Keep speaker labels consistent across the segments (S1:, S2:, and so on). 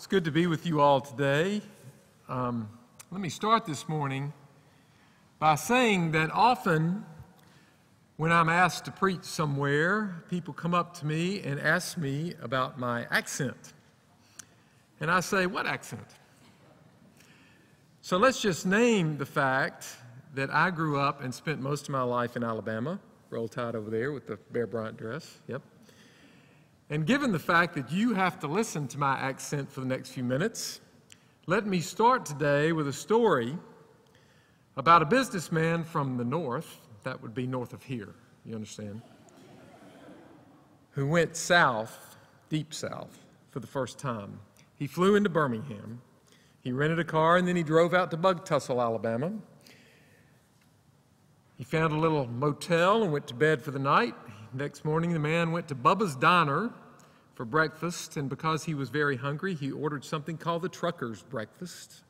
S1: It's good to be with you all today. Let me start this morning by saying that often when I'm asked to preach somewhere, people come up to me and ask me about my accent. And I say, what accent? So let's just name the fact that I grew up and spent most of my life in Alabama, Roll Tide over there with the Bear Bryant dress, yep. And given the fact that you have to listen to my accent for the next few minutes, let me start today with a story about a businessman from the north, that would be north of here, you understand, who went south, deep south, for the first time. He flew into Birmingham, he rented a car, and then he drove out to Bug Tussle, Alabama. He found a little motel and went to bed for the night. Next morning, the man went to Bubba's Diner for breakfast, and because he was very hungry, he ordered something called the trucker's breakfast.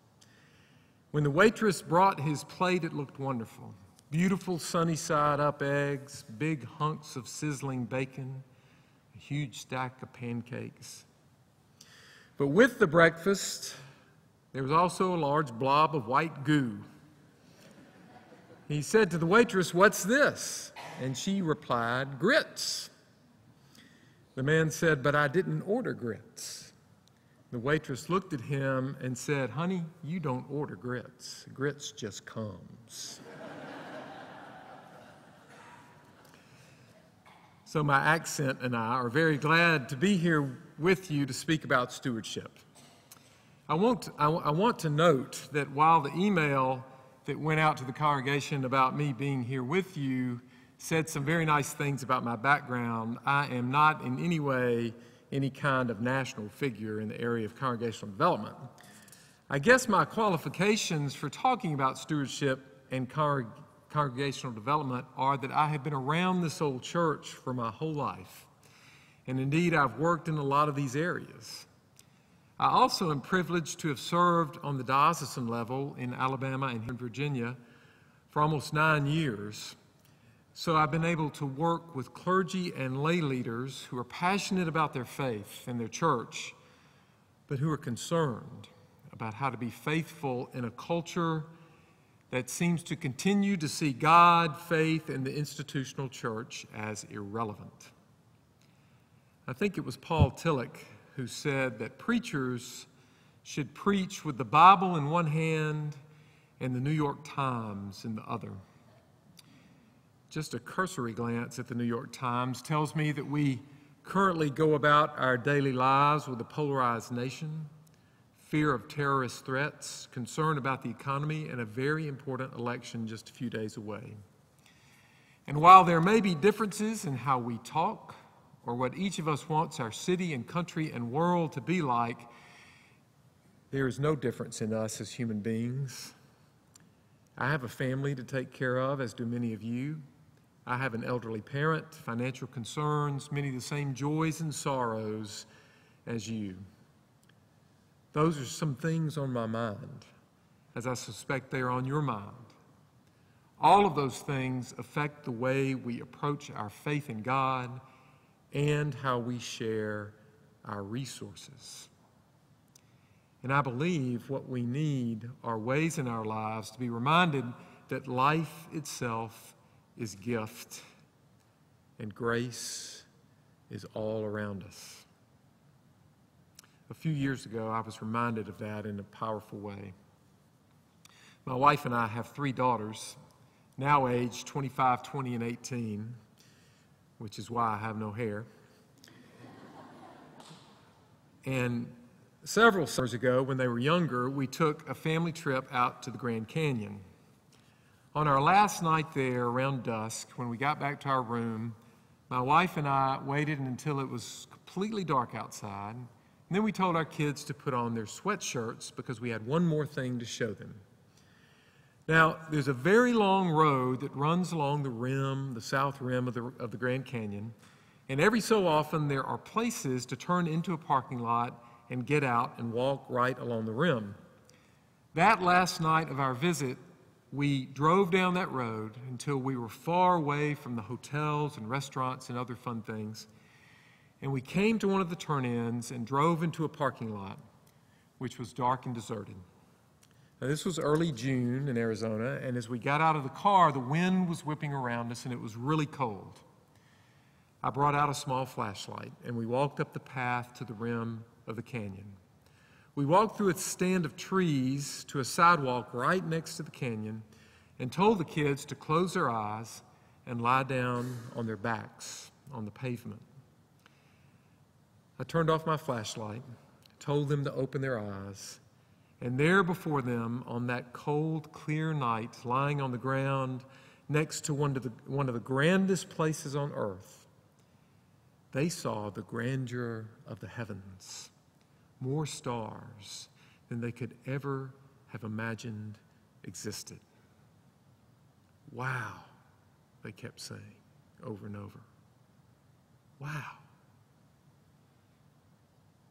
S1: When the waitress brought his plate, it looked wonderful. Beautiful sunny-side-up eggs, big hunks of sizzling bacon, a huge stack of pancakes. But with the breakfast, there was also a large blob of white goo. He said to the waitress, "What's this?" And she replied, "Grits." The man said, "But I didn't order grits." The waitress looked at him and said, "Honey, you don't order grits. Grits just comes." So my accent and I are very glad to be here with you to speak about stewardship. I want to note that while the email that went out to the congregation about me being here with you said some very nice things about my background, I am not in any way any kind of national figure in the area of congregational development. I guess my qualifications for talking about stewardship and congregational development are that I have been around this old church for my whole life. And indeed, I've worked in a lot of these areas. I also am privileged to have served on the diocesan level in Alabama and in Virginia for almost 9 years. So I've been able to work with clergy and lay leaders who are passionate about their faith and their church, but who are concerned about how to be faithful in a culture that seems to continue to see God, faith, and the institutional church as irrelevant. I think it was Paul Tillich who said that preachers should preach with the Bible in one hand and the New York Times in the other. Just a cursory glance at the New York Times tells me that we currently go about our daily lives with a polarized nation, fear of terrorist threats, concern about the economy, and a very important election just a few days away. And while there may be differences in how we talk or what each of us wants our city and country and world to be like, there is no difference in us as human beings. I have a family to take care of, as do many of you. I have an elderly parent, financial concerns, many of the same joys and sorrows as you. Those are some things on my mind, as I suspect they are on your mind. All of those things affect the way we approach our faith in God and how we share our resources. And I believe what we need are ways in our lives to be reminded that life itself is gift and grace is all around us. A few years ago, I was reminded of that in a powerful way. My wife and I have 3 daughters, now aged 25, 20, and 18, which is why I have no hair. And several summers ago, when they were younger, we took a family trip out to the Grand Canyon. On our last night there, around dusk, when we got back to our room, my wife and I waited until it was completely dark outside, and then we told our kids to put on their sweatshirts because we had one more thing to show them. Now, there's a very long road that runs along the rim, the south rim of the Grand Canyon, and every so often there are places to turn into a parking lot and get out and walk right along the rim. That last night of our visit, we drove down that road until we were far away from the hotels and restaurants and other fun things, and we came to one of the turn-ins and drove into a parking lot. which was dark and deserted. Now, this was early June in Arizona, and as we got out of the car, the wind was whipping around us and it was really cold. I brought out a small flashlight, and we walked up the path to the rim of the canyon. We walked through a stand of trees to a sidewalk right next to the canyon and told the kids to close their eyes and lie down on their backs on the pavement. I turned off my flashlight, told them to open their eyes, and there before them on that cold, clear night, lying on the ground next to one of the grandest places on earth, they saw the grandeur of the heavens, more stars than they could ever have imagined existed. Wow, they kept saying over and over. Wow.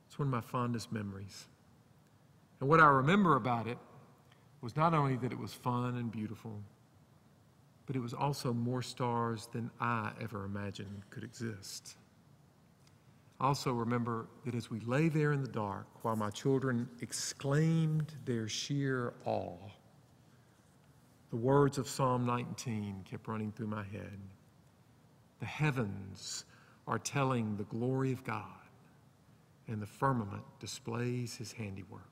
S1: It's one of my fondest memories. And what I remember about it was not only that it was fun and beautiful, but it was also more stars than I ever imagined could exist. I also remember that as we lay there in the dark while my children exclaimed their sheer awe, the words of Psalm 19 kept running through my head. The heavens are telling the glory of God, and the firmament displays his handiwork.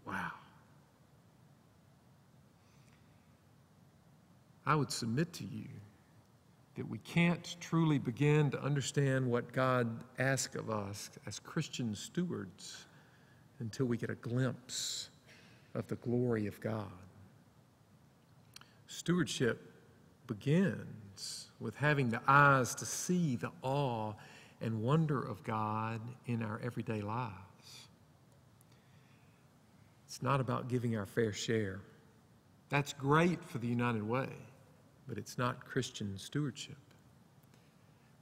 S1: Wow. I would submit to you that we can't truly begin to understand what God asks of us as Christian stewards until we get a glimpse of the glory of God. Stewardship begins with having the eyes to see the awe and wonder of God in our everyday lives. It's not about giving our fair share. That's great for the United Way, but it's not Christian stewardship.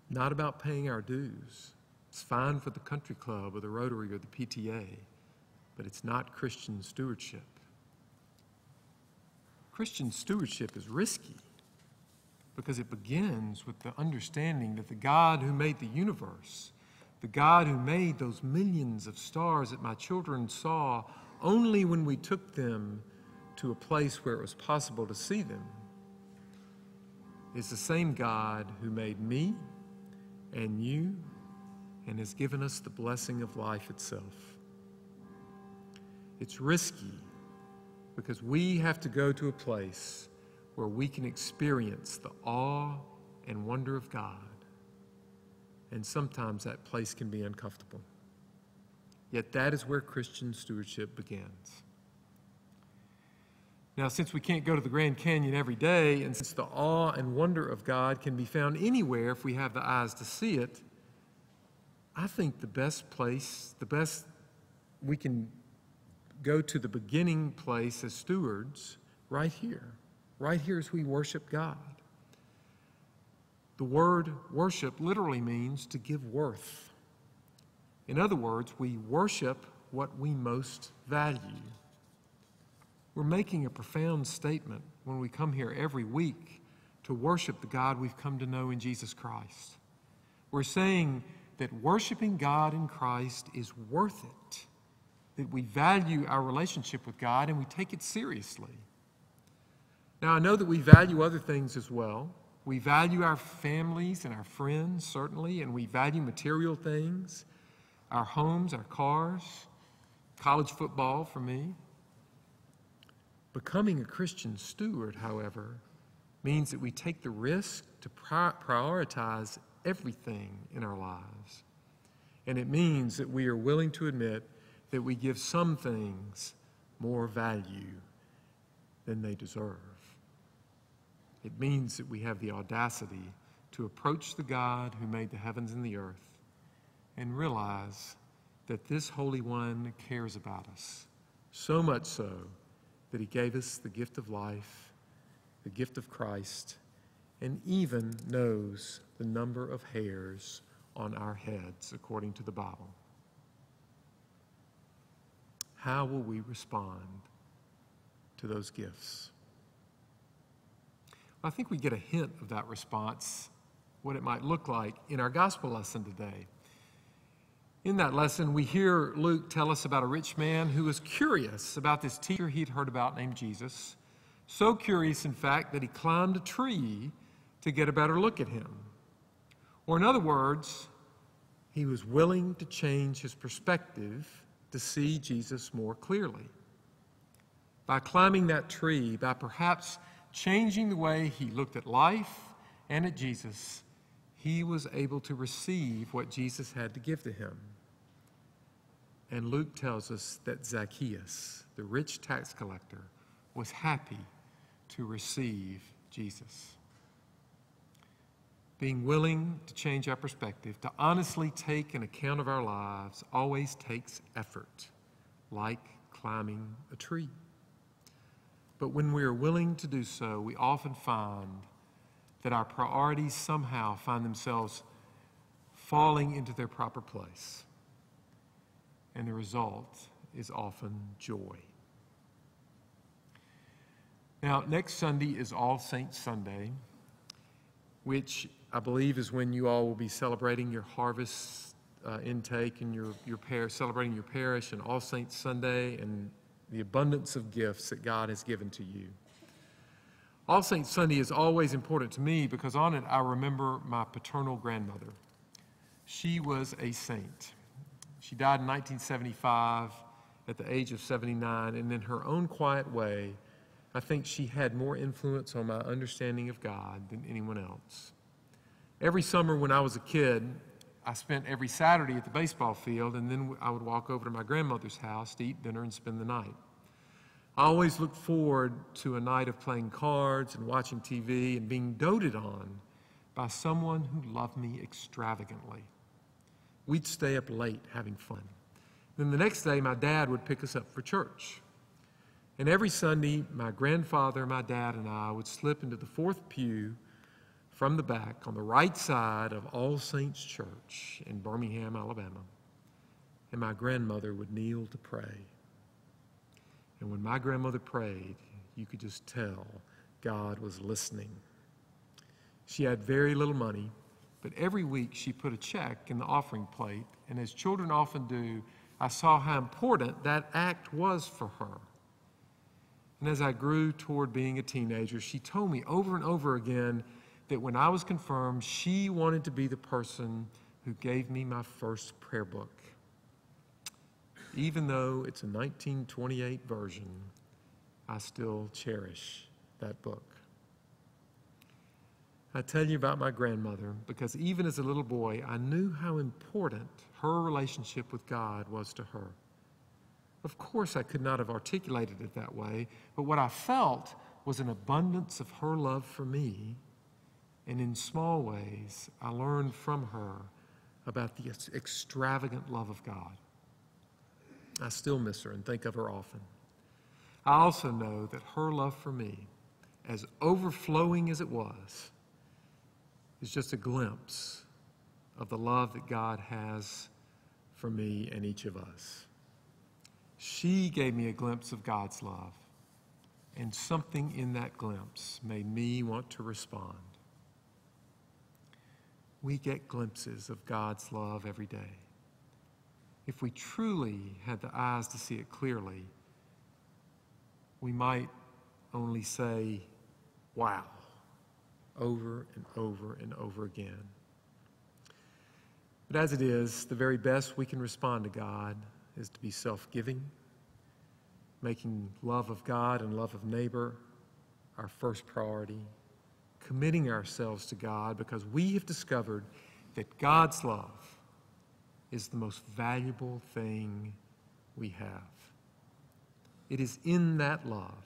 S1: Not about paying our dues. It's fine for the country club or the Rotary or the PTA, but it's not Christian stewardship. Christian stewardship is risky because it begins with the understanding that the God who made the universe, the God who made those millions of stars that my children saw only when we took them to a place where it was possible to see them, is the same God who made me and you and has given us the blessing of life itself. It's risky because we have to go to a place where we can experience the awe and wonder of God. And sometimes that place can be uncomfortable. Yet that is where Christian stewardship begins. Now, since we can't go to the Grand Canyon every day, and since the awe and wonder of God can be found anywhere if we have the eyes to see it, I think the best we can go to the beginning place as stewards, right here as we worship God. The word worship literally means to give worth. In other words, we worship what we most value. We're making a profound statement when we come here every week to worship the God we've come to know in Jesus Christ. We're saying that worshiping God in Christ is worth it, that we value our relationship with God and we take it seriously. Now, I know that we value other things as well. We value our families and our friends, certainly, and we value material things, our homes, our cars, college football for me. Becoming a Christian steward, however, means that we take the risk to prioritize everything in our lives. And it means that we are willing to admit that we give some things more value than they deserve. It means that we have the audacity to approach the God who made the heavens and the earth and realize that this Holy One cares about us, so much so that he gave us the gift of life, the gift of Christ, and even knows the number of hairs on our heads, according to the Bible. How will we respond to those gifts? Well, I think we get a hint of that response, what it might look like, in our gospel lesson today. In that lesson, we hear Luke tell us about a rich man who was curious about this teacher he'd heard about named Jesus. So curious, in fact, that he climbed a tree to get a better look at him. Or in other words, he was willing to change his perspective to see Jesus more clearly. By climbing that tree, by perhaps changing the way he looked at life and at Jesus, he was able to receive what Jesus had to give to him. And Luke tells us that Zacchaeus, the rich tax collector, was happy to receive Jesus. Being willing to change our perspective, to honestly take an account of our lives, always takes effort, like climbing a tree. But when we are willing to do so, we often find that our priorities somehow find themselves falling into their proper place. And the result is often joy. Now, next Sunday is All Saints Sunday, which I believe is when you all will be celebrating your harvest intake and celebrating your parish, and All Saints Sunday and the abundance of gifts that God has given to you. All Saints Sunday is always important to me because on it I remember my paternal grandmother. She was a saint. She died in 1975 at the age of 79, and in her own quiet way, I think she had more influence on my understanding of God than anyone else. Every summer when I was a kid, I spent every Saturday at the baseball field, and then I would walk over to my grandmother's house to eat dinner and spend the night. I always looked forward to a night of playing cards and watching TV and being doted on by someone who loved me extravagantly. We'd stay up late having fun. Then the next day, my dad would pick us up for church. And every Sunday, my grandfather, my dad, and I would slip into the fourth pew from the back on the right side of All Saints Church in Birmingham, Alabama. And my grandmother would kneel to pray. And when my grandmother prayed, you could just tell God was listening. She had very little money, but every week she put a check in the offering plate, and as children often do, I saw how important that act was for her. And as I grew toward being a teenager, she told me over and over again that when I was confirmed, she wanted to be the person who gave me my first prayer book. Even though it's a 1928 version, I still cherish that book. I tell you about my grandmother because even as a little boy, I knew how important her relationship with God was to her. Of course, I could not have articulated it that way, but what I felt was an abundance of her love for me, and in small ways, I learned from her about the extravagant love of God. I still miss her and think of her often. I also know that her love for me, as overflowing as it was, is just a glimpse of the love that God has for me and each of us. She gave me a glimpse of God's love, and something in that glimpse made me want to respond. We get glimpses of God's love every day. If we truly had the eyes to see it clearly, we might only say, wow, over and over and over again. But as it is, the very best we can respond to God is to be self-giving, making love of God and love of neighbor our first priority, committing ourselves to God because we have discovered that God's love is the most valuable thing we have. It is in that love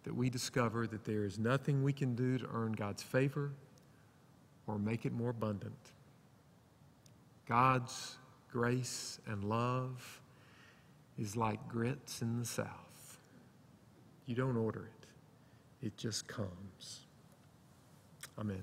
S1: that we discover that there is nothing we can do to earn God's favor or make it more abundant. God's grace and love is like grits in the South. You don't order it. It just comes. Amen.